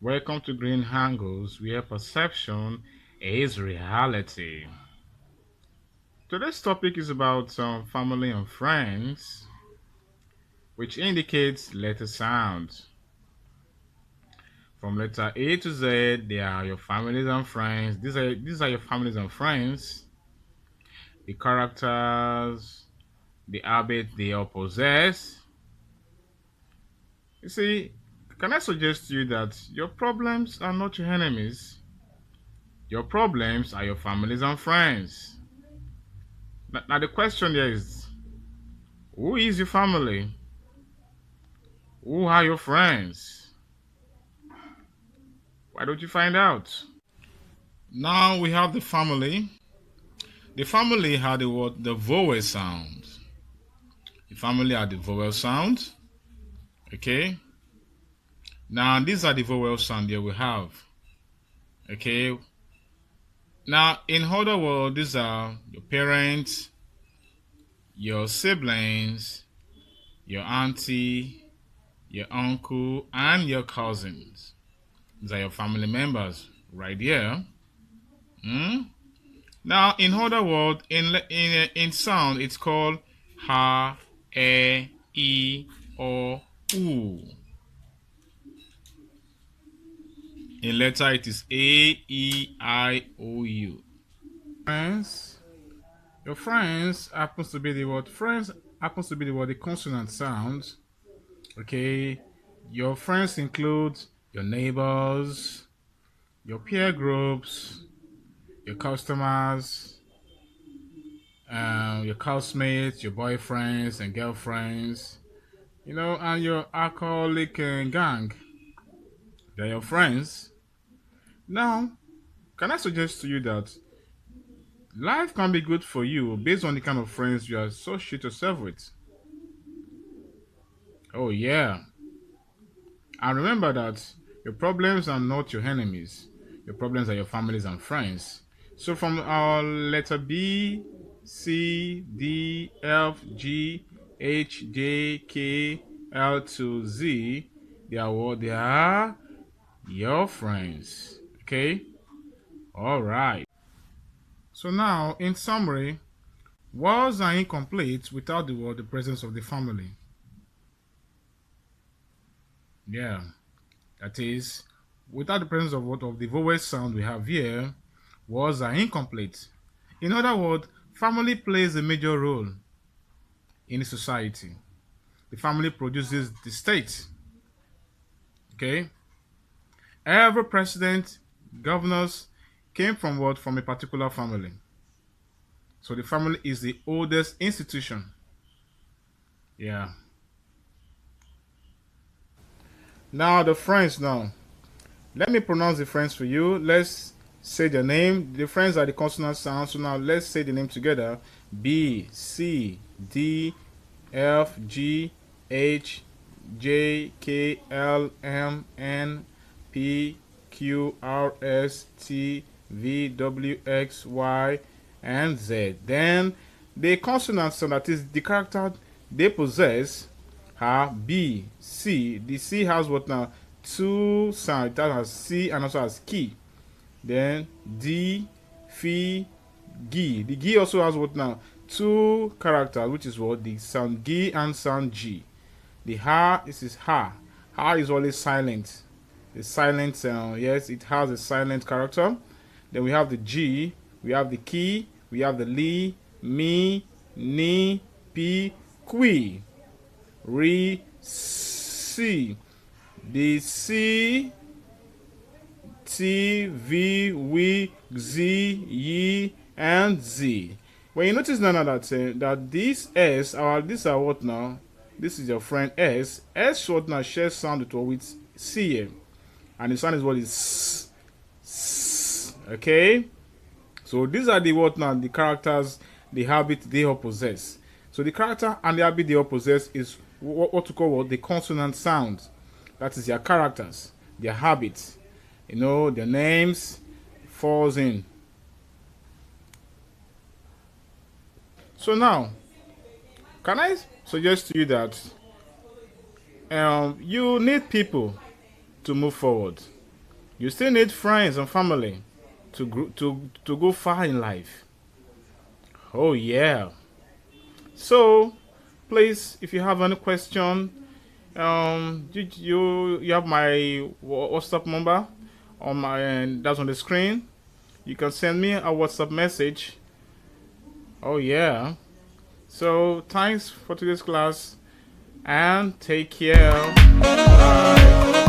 Welcome to Green Angles, where perception is reality. Today's topic is about family and friends, which indicates letter sounds. From letter A to Z, they are your families and friends. These are your families and friends. The characters, the habit they all possess. You see, can I suggest to you that your problems are not your enemies? Your problems are your families and friends. Now the question here is, who is your family? Who are your friends? Why don't you find out? Now we have the family. The family had the what? The vowel sound. The family had the vowel sound. Okay. Now these are the vowel sound that we have. Okay. Now in other words, these are your parents, your siblings, your auntie, your uncle, and your cousins. These are your family members right here. Hmm? Now, in other words, in sound, it's called ha, e, or u. In letter, it is a, e, I, o, u. Friends, your friends happens to be the word. Friends happens to be the word. The consonant sounds. Okay, your friends include your neighbors, your peer groups, your customers, your housemates, your boyfriends and girlfriends, and your alcoholic gang. They're your friends. Now, can I suggest to you that life can be good for you based on the kind of friends you associate yourself with? Oh, yeah. And remember that your problems are not your enemies, your problems are your families and friends. So, from our letter B, C, D, F, G, H, J, K, L to Z, they are what? They are your friends. Okay? Alright. So, now, in summary, words are incomplete without the presence of the family. Yeah. That is, without the presence of what of the vowel sound we have here, words are incomplete. In other words, family plays a major role in society. The family produces the state. Okay? Every president, governors came from what? From a particular family. So the family is the oldest institution. Yeah. Now the friends now. Let me pronounce the friends for you. Let's say the name. The friends are the consonant sounds. So now let's say the name together. B, C, D, F, G, H, J, K, L, M, N, P, Q, R, S, T, V, W, X, Y, and Z. Then the consonant sound, that is the character they possess, are B, C. The C has what now? Two sounds. That has C and also has key. Then D, F, G. The G also has what now? Two characters, which is what? The sound G and sound G. The Ha, this is Ha. Ha is always silent. The silent sound, yes, it has a silent character. Then we have the G, we have the key, we have the Li, Mi, Ni, Pi, Qui, Re, Si. The C, T, V, W, Z, Y, and Z. When you notice now that this S, these are what now? This is your friend S. S short now shares sound with C here. And the sound is what is S, S. Okay? So these are the what now? The characters, the habit they all possess. So the character and the habit they all possess is what to call what? The consonant sounds. That is their characters, their habits. Their names falls in. So now, can I suggest to you that you need people to move forward. You still need friends and family to go far in life. Oh yeah. So please, if you have any question, you have my WhatsApp number on my, and that's on the screen. You can send me a WhatsApp message. Oh yeah. So thanks for today's class and take care. Bye.